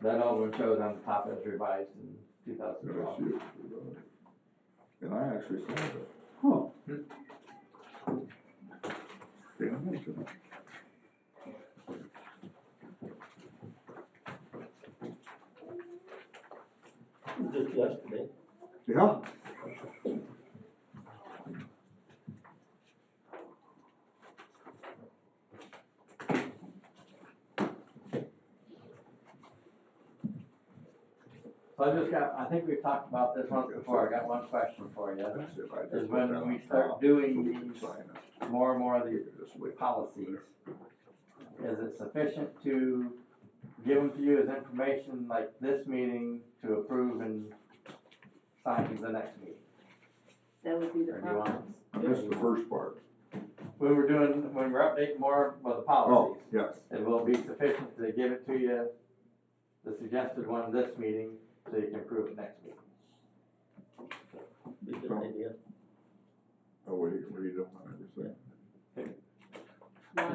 That all one shows on the top as revised in Yeah, I 2012. see it. And I actually saw it. Didn't mention it. Just yesterday. Yeah. So I think we've talked about this once before, I got one question for you. That's it. I just Is put when that we on start top doing so we can these sign it. more and more of We these can just wait. policies, is it sufficient to give them to you as information like this meeting to approve and sign the next meeting? That would be the Or do you want- problem. I missed the first part. When we're updating more of the Oh, policies, yes. it will be sufficient to give it to you, the suggested one this meeting, so you can approve it next meeting. Be a good idea. Oh, wait, read them and everything.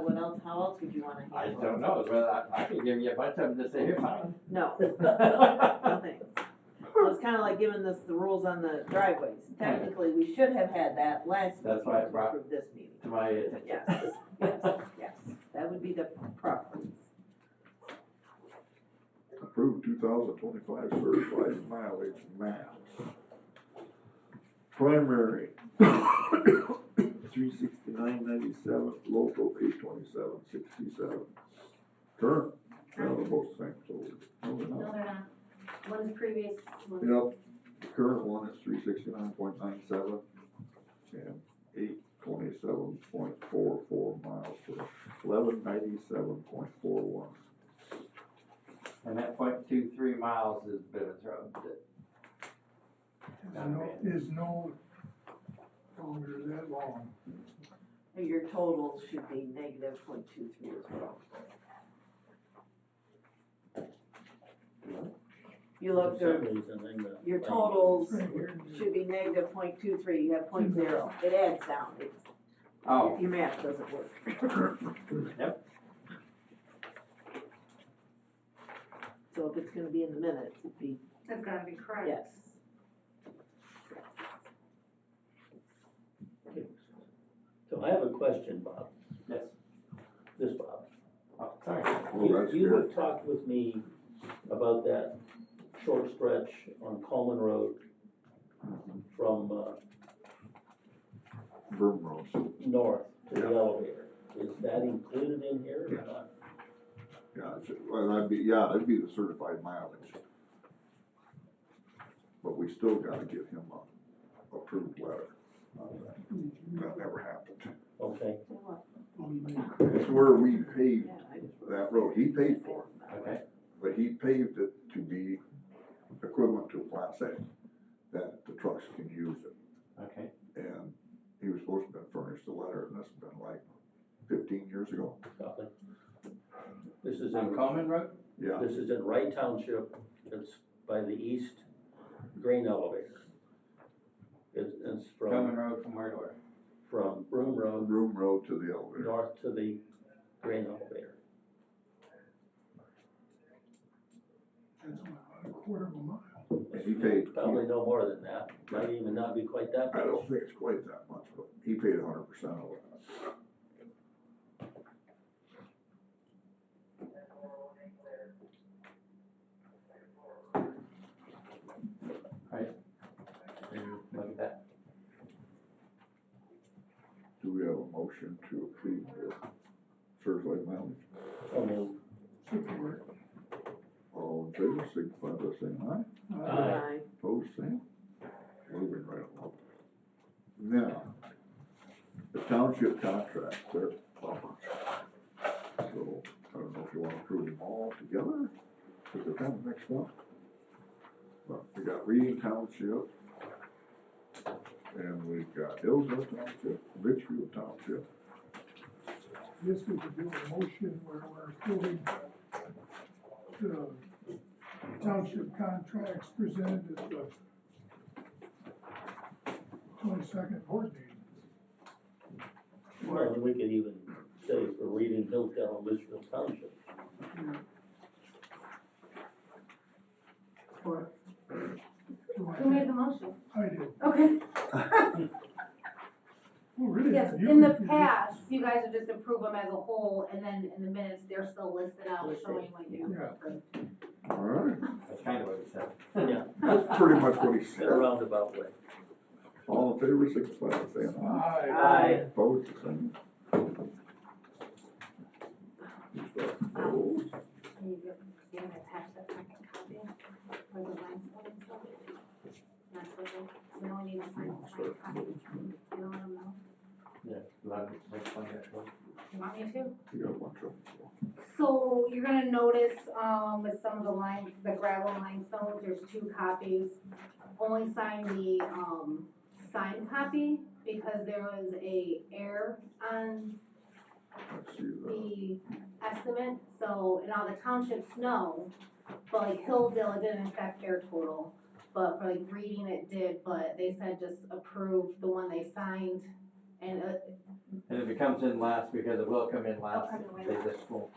What else, how else would you wanna I handle don't it? know, but I could give you a bunch of them to say, here, sign. No, nothing. So it's kinda like giving us the rules on the driveways. Technically, we should have had that last That's meeting why I to brought- approve this meeting. To my attention. Yes, yes, that would be the preference. Approved 2025 certified mileage maps. Primary, 369.97, local 827.67. Current, they're both the same, so. No, they're not. One's previous, one's. Yep, the current one is 369.97 and 827.44 miles for 1197.41. And that 0.23 miles is Bivens Road. Is no longer that long. Your totals should be negative .23 as well. You For look, some reason, in the. your totals Right here. should be negative .23, you have .0, it adds down, Oh, your math doesn't work. yep. So if it's gonna be in the minutes, it'd be, That's gotta be correct. yes. So I have a question, Bob. Yes. This Bob. Oh, sorry. Oh, that's You good. have talked with me about that short stretch on Coleman Road from Broom Road. north to the Yeah. elevator. Is that included in here or not? Yeah, well, that'd be the certified mileage. But we still gotta give him a approved letter on that. That never happened. Okay, It's where we paved Yeah, I just- that road, he paid for it, Okay. but he paved it to be equivalent to a Class A, that the trucks can use it. Okay. And he was supposed to have been furnished a letter, and this has been like 15 years ago. okay. This is On in, Coleman Road? Yeah, this is in Wright Township. It's by the east grain elevator. It's Coleman from, Road from where to where? from Broom Road Broom Road to the elevator. north to the grain elevator. That's about a quarter of a mile. And he paid, Probably no more than that, might even not be quite that I much. don't think it's quite that much, but he paid 100% of it. Right. And look at that. Do we have a motion to approve the certified mileage? So moved. Support. All in favor, signify by saying aye. Aye. Opposed, same. Moving right along. Now, the township contracts, they're a bunch. So, I don't know if you wanna approve them all together, because they're kind of mixed up. But we got Reading Township, and we've got Hillsdale Township, Litchfield Township. This we could do a motion where we're approving the township contracts presented at the 22nd board meeting. Well, we could even say for Reading, Hillsdale, and Litchfield Township. motion. I did. Okay. Oh, really? Yes, You in the could- past, you guys would just approve them as a whole, and then in the minutes, they're still listed out showing what you Yeah. approved. Alright, That's kind of what he said. Yeah, that's pretty much what he in a said. roundabout way. All in favor, signify by saying aye. Aye. Opposed, the same. You start. Oh, Can you get, you want to attach that second copy for the limestone and stuff? That's what they, we only need to sign the second copy. You don't let them know. Yeah, let me explain that to him. You want me to? you got a bunch of them. So you're gonna notice, with some of the the gravel limestones, there's 2 copies. Only sign the, signed copy, because there was a error on I see that. the estimate, so, and all the townships know, but like Hillsdale, it didn't affect their total. But for like reading it did, but they said just approve the one they signed, and, And if it comes in last, because it will come in last, come in way they last. just won't.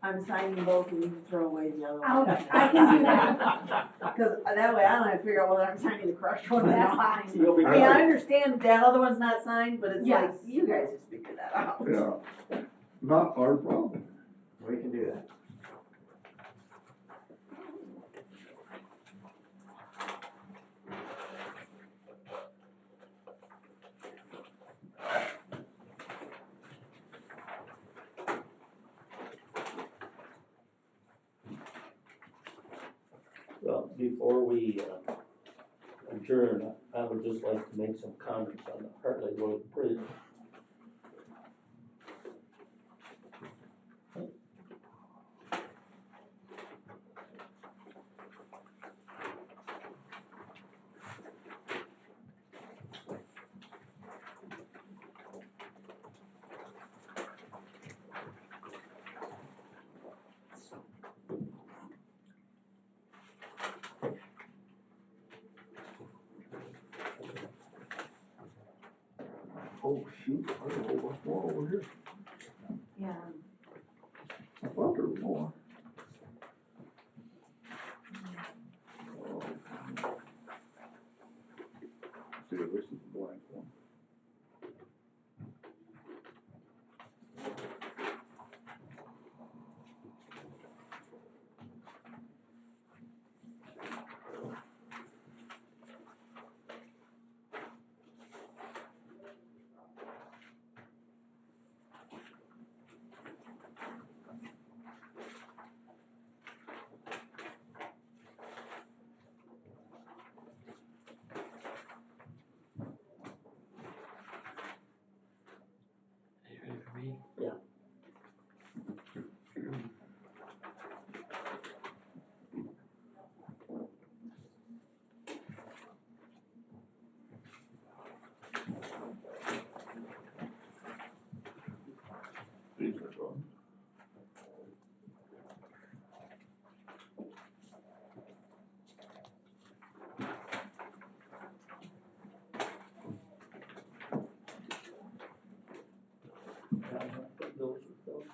I'm signing both and you can throw away the other I'll- one. I can do that. Cause that way I don't have to figure out whether I'm signing the correct one or That's not. fine. You'll be I mean, I I like- understand that other one's not signed, but it's like, Yes. you guys just figure that out. Yeah, not our problem. We can do that. Well, before we adjourn, I would just like to make some comments on the Hartley Road Bridge. Oh, shoot, I don't know what's more over here. Yeah. I thought there was more. Oh. See, this is the blank one. You ready for me? Yeah. These are done. Those with those.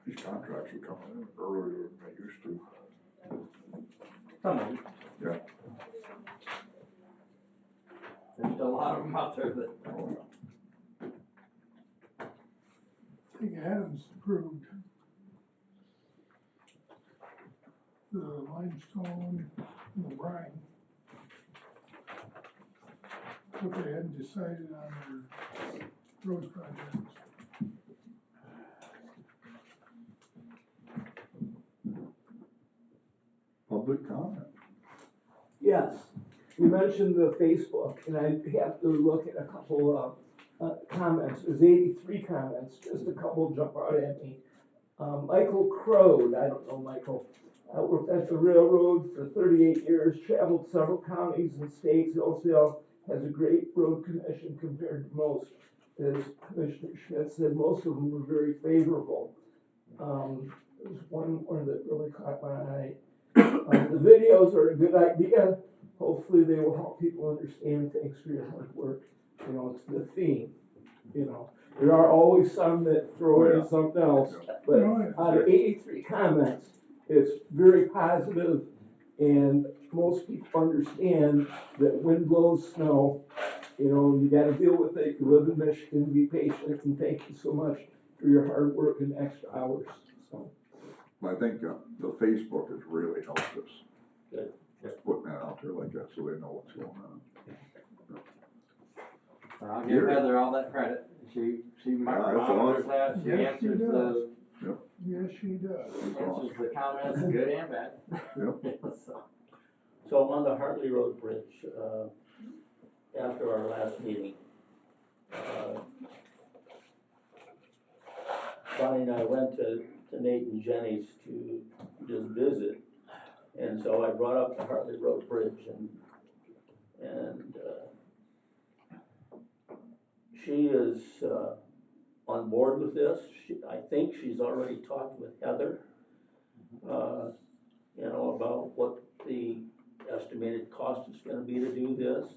These contracts are coming in earlier than they used to. Some of them. Yeah. There's still a lot of them out there that, Oh, I think Adams approved the limestone and the brine. what they hadn't decided on their road projects. Public comment. Yes, you mentioned the Facebook, and I have to look at a couple of comments. There's 83 comments, just a couple jump out at me. Michael Crode, I don't know Michael, worked at the railroad for 38 years, traveled several counties and states. Hillsdale has a great road commission compared to most. As Commissioner Schmidt said, most of them were very favorable. There's one more that really caught my eye. The videos are a good idea. Hopefully they will help people understand. Thanks for your hard work. You know, it's the theme, you know. There are always some that throw in something else, but out of 83 comments, it's very positive, and most people understand that wind blows snow, you know, you gotta deal with it. You live in Michigan, be patient, and thank you so much for your hard work and extra hours, so. I think the Facebook has really helped us. Good. Just putting that out there like that so they know what's going on. I'll give Heather all that credit. She monitors that, she Yes, she answers does. the, Yes, she does. answers the comments, good and bad. Yep. So on the Hartley Road Bridge, after our last meeting, Bonnie and I went to Nate and Jenny's to just visit. And so I brought up the Hartley Road Bridge and she is on board with this. I think she's already talked with Heather, you know, about what the estimated cost is gonna be to do this.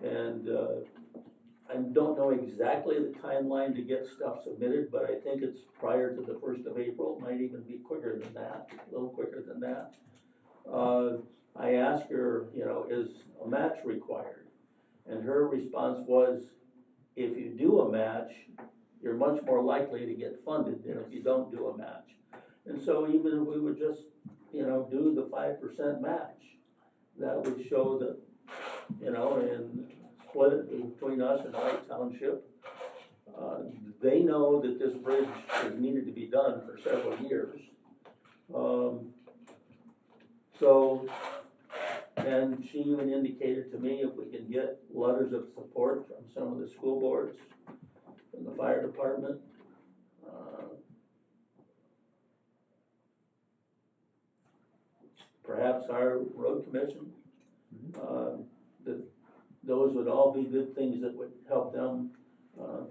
And I don't know exactly the timeline to get stuff submitted, but I think it's prior to the 1st of April, might even be quicker than that, a little quicker than that. I asked her, you know, is a match required? And her response was, if you do a match, you're much more likely to get funded than if you don't do a match. And so even if we would just, you know, do the 5% match, that would show that, you know, and split it between us and Wright Township. They know that this bridge is needed to be done for several years. So, and she even indicated to me if we can get letters of support from some of the school boards, from the fire department, perhaps our road commission, that those would all be good things that would help them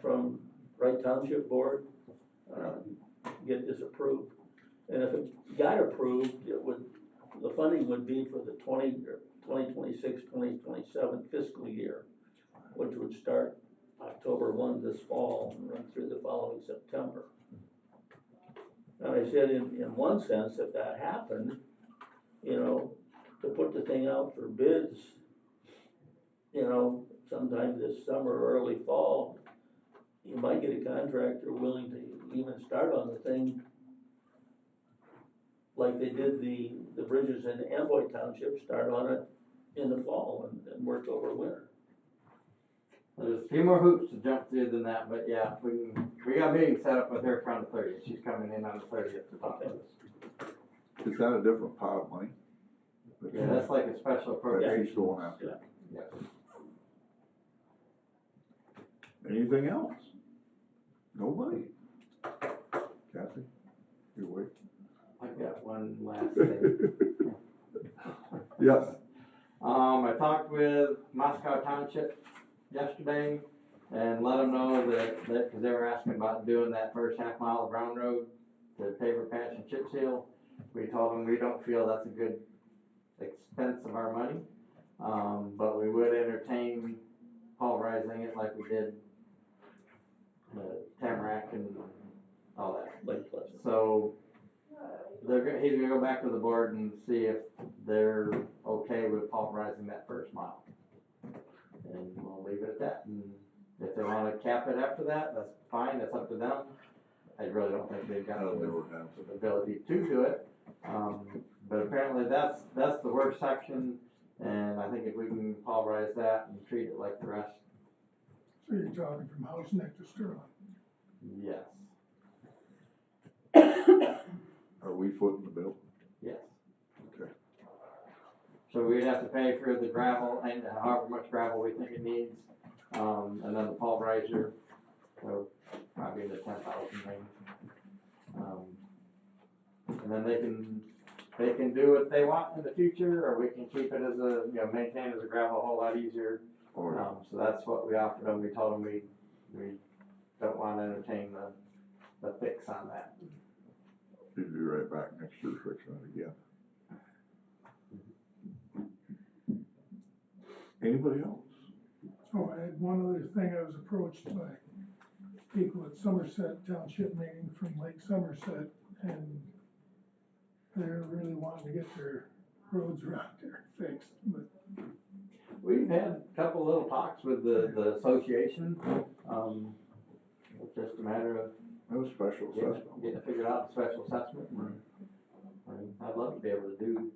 from Wright Township Board get this approved. And if it got approved, the funding would be for the 2026, 2027 fiscal year, which would start October 1 this fall and run through the following September. And I said, in one sense, if that happened, you know, to put the thing out for bids, you know, sometime this summer or early fall, you might get a contractor willing to even start on the thing like they did the bridges in Amboy Township, start on it in the fall and work over winter. There's a few more hoops to jump through than that, but yeah, we got a meeting set up with her on the 30th. She's coming in on the 30th to talk to us. Is that a different pot of money? Yeah, that's like a special appropriation. That she's going after. Yeah. Anything else? Nobody? Kathy, you wait. I've got one last thing. Yes. I talked with Moscow Township yesterday and let them know that because they were asking about doing that first half mile of Brown Road, the paver patch and chip seal. We told them we don't feel that's a good expense of our money, but we would entertain pulverizing it like we did Tamarack and all that. Lake Pleasant. So he's gonna go back to the board and see if they're okay with pulverizing that first mile. And we'll leave it at that. And if they wanna cap it after that, that's fine, that's up to them. I really don't think they've got the ability to do it. But apparently that's the worst section. And I think if we can pulverize that and treat it like the rest, So you're talking from House Neck to Sterling. yes, Are we footing the bill? yes. Okay. So we'd have to pay for the gravel and however much gravel we think it needs, and then the pulverizer, so probably in the 10,000 range. And then they can do what they want in the future, or we can keep it as a, maintain as a gravel a whole lot easier. Or, So that's what we offered them. We told them we don't want to entertain the fix on that. you'd be right back next year fixing it again. Anybody else? Oh, I had one other thing, I was approached by people at Somerset Township meeting from Lake Somerset, and they're really wanting to get their roads around there fixed, but We've had a couple little talks with the association. It's just a matter of No special assessment. getting it figured out, special assessment. And I'd love to be able to do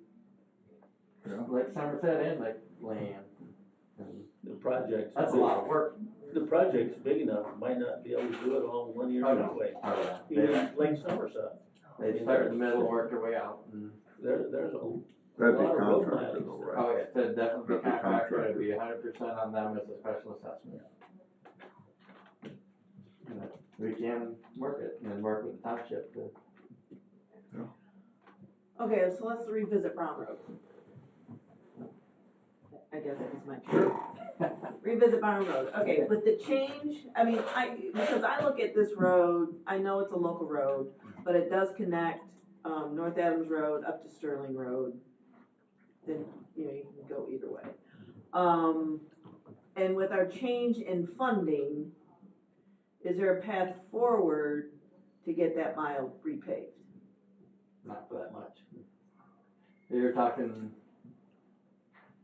Yeah. Lake Somerset and Lake Land. And The project's. that's a lot of work. The project's big enough, might not be able to do it all in 1 year Oh, no. anyway. Oh, Even yeah. Lake Somerset, They start in the middle and work their way out. And, there's a That'd be lot of road contractor mileage. though, right? oh, yeah, it'd definitely be That'd be contractor. It'd contractor. be 100% on them as a special assessment. And we can work it and work with the township to. Okay, so let's revisit Brown Road. I guess it's my turn. Revisit Brown Road, okay, with the change, because I look at this road, I know it's a local road, but it does connect, North Adams Road up to Sterling Road. Then, you can go either way. And with our change in funding, is there a path forward to get that mile repaved? Not for that much. You're talking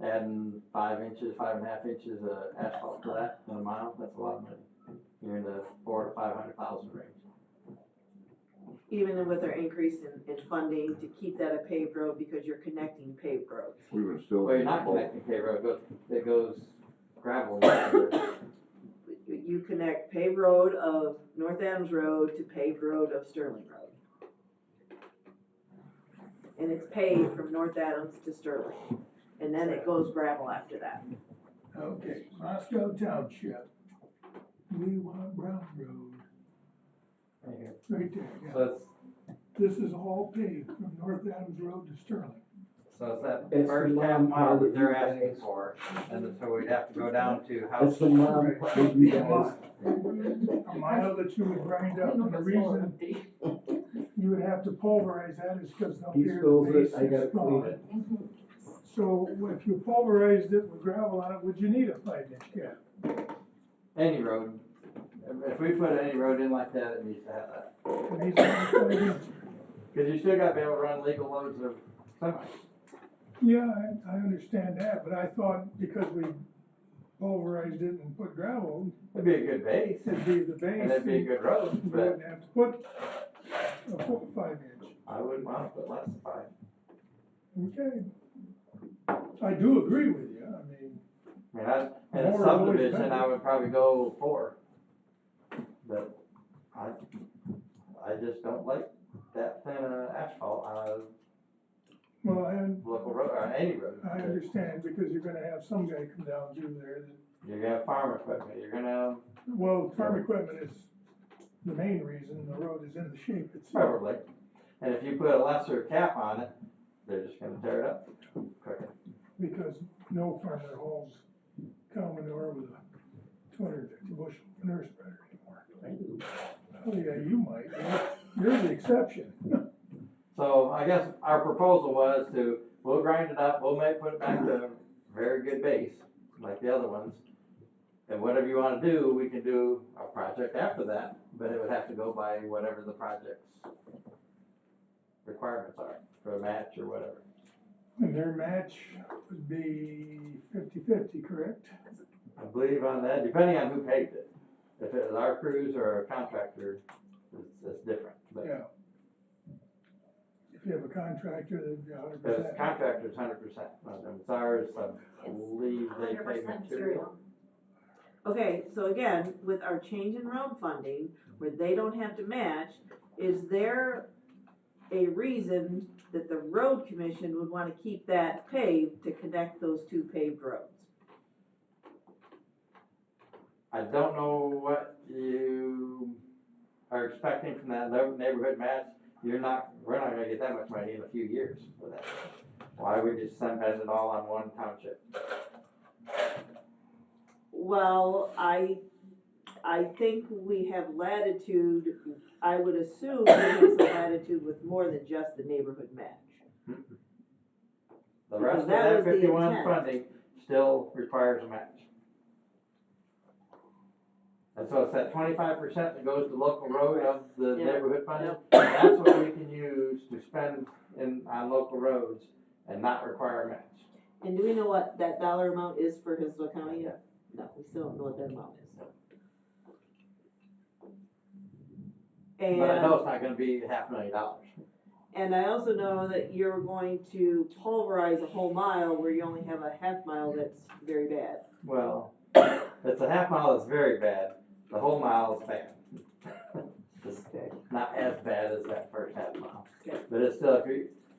adding 5.5 inches of asphalt to that in a mile. That's a lot of money. You're in the 400,000 to 500,000 range. Even with our increase in funding to keep that a paved road because you're connecting paved roads. We would still. Well, you're not connecting paved road. It goes gravel. You connect paved road of North Adams Road to paved road of Sterling Road. And it's paved from North Adams to Sterling, and then it goes gravel after that. okay, Moscow Township. We want Brown Road, right there, yeah. So This is all paved from North Adams Road to Sterling. it's that It's first the half long mile part that that they're you asking guys- for, and so we'd have to go down to That's house. the mom, part that you guys, A mile that you would grind up, and the reason you would have to pulverize that is because up he here spills the it, base I gotta is clean gone. it. So if you pulverized it with gravel on it, would you need a 5-inch gap? Any road. If we put any road in like that, it needs to have that. It needs to have a 5-inch. Cause you still gotta be able to run legal loads of semis. Yeah, I understand that, but I thought because we pulverized it and put gravel, It'd be a good base, it'd be the base. and it'd be a good road, You but wouldn't have to put a 5-inch. I wouldn't want to put less than 5. Okay. I do agree with you, I mean, I mean, in a More is always subdivision, better. I would probably go 4. But I just don't like that thin asphalt on a well, local road, or any road. I understand, because you're gonna have some guy come down through there that, You're gonna have farm equipment, you're gonna, well, farm equipment is the main reason the road is in the shape it's in. probably. And if you put a lesser cap on it, they're just gonna tear it up quicker. Because no farmer hauls cow manure with a 250 bushel manure spreader anymore. I do. Oh, yeah, you might, you're the exception. So I guess our proposal was we'll grind it up, put it back to a very good base, like the other ones. And whatever you wanna do, we can do a project after that, but it would have to go by whatever the project's requirements are, for a match or whatever. And their match would be 50-50, correct? I believe on that, depending on who paved it. If it was our crews or a contractor, it's different, but Yeah. If you have a contractor, they'd be 100%. Because contractor's 100%, and it's ours, I believe they pay 100% material. Okay, so again, with our change in road funding, where they don't have to match, is there a reason that the road commission would wanna keep that paved to connect those two paved roads? I don't know what you are expecting from that neighborhood match. We're not gonna get that much money in a few years for that. Why would you spend it all on one township? Well, I think we have latitude, I would assume we have some latitude with more than just the neighborhood match. The rest of That was that the 51 intent. funding still requires a match. And so it's that 25% that goes to local road of the Yeah. neighborhood funding. That's what we can use to spend on local roads and not require a match. And do we know what that dollar amount is for Hillsdale County yet? No, we still don't know what that amount is. But I know And, it's not gonna be $500,000. and I also know that you're going to pulverize a whole mile where you only have a half mile that's very bad. Well, it's a half mile that's very bad, the whole mile is bad. It's not as bad as that first half mile. Okay. But it's still,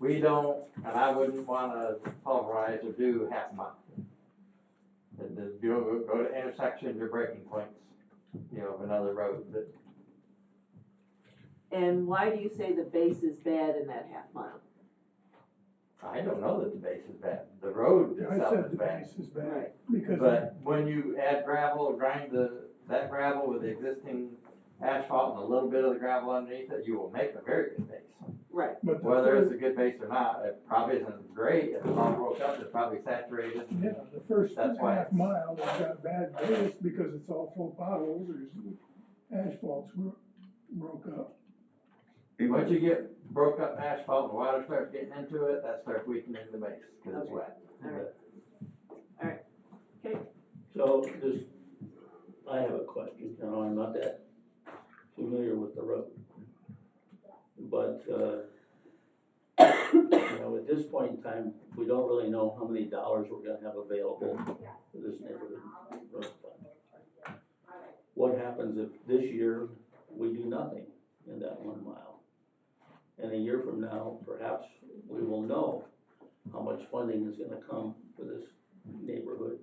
we don't, and I wouldn't wanna pulverize or do half a mile. You go to intersections or breaking points, of another road, but And why do you say the base is bad in that half mile? I don't know that the base is bad, the road I itself said is the bad. base is bad, Right. because But when you add gravel, grind that gravel with the existing asphalt and a little bit of the gravel underneath it, you will make a very good base. Right, but the Whether it's first, a good base or not, it probably isn't great, if it's all broke up, it's probably saturated. yeah, the first That's why half it's- mile, they've got bad base because it's all full of potholes, or asphalt's broke up. Once you get broke up asphalt and the water starts getting into it, that starts weakening the base, cause it's Okay. wet. Alright. Okay, So this, I have a question, I'm not that familiar with the road. But, at this point in time, we don't really know how many dollars we're gonna have available for this neighborhood road fund. What happens if this year we do nothing in that 1 mile? And a year from now, perhaps we will know how much funding is gonna come for this neighborhood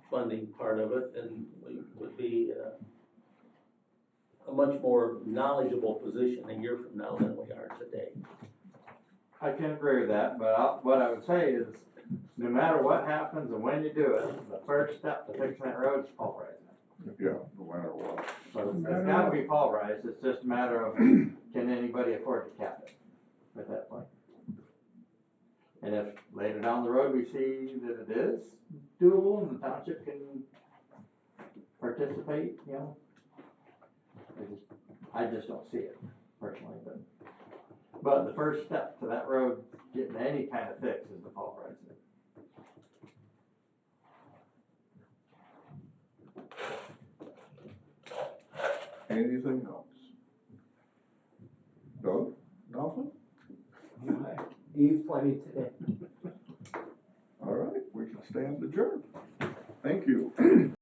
funding part of it, and we would be a much more knowledgeable position a year from now than we are today. I can agree with that, but what I would say is, no matter what happens and when you do it, the first step to fixing that road is pulverizing it. Yeah, no matter what. So it's gotta be pulverized, it's just a matter of, can anybody afford to cap it at that point? And if later down the road we see that it is doable and the township can participate, I just don't see it personally, but the first step to that road getting any kind of fix is to pulverize it. Anything else? Doug, nothing? I gave plenty today. All right, we can stand adjourned. Thank you.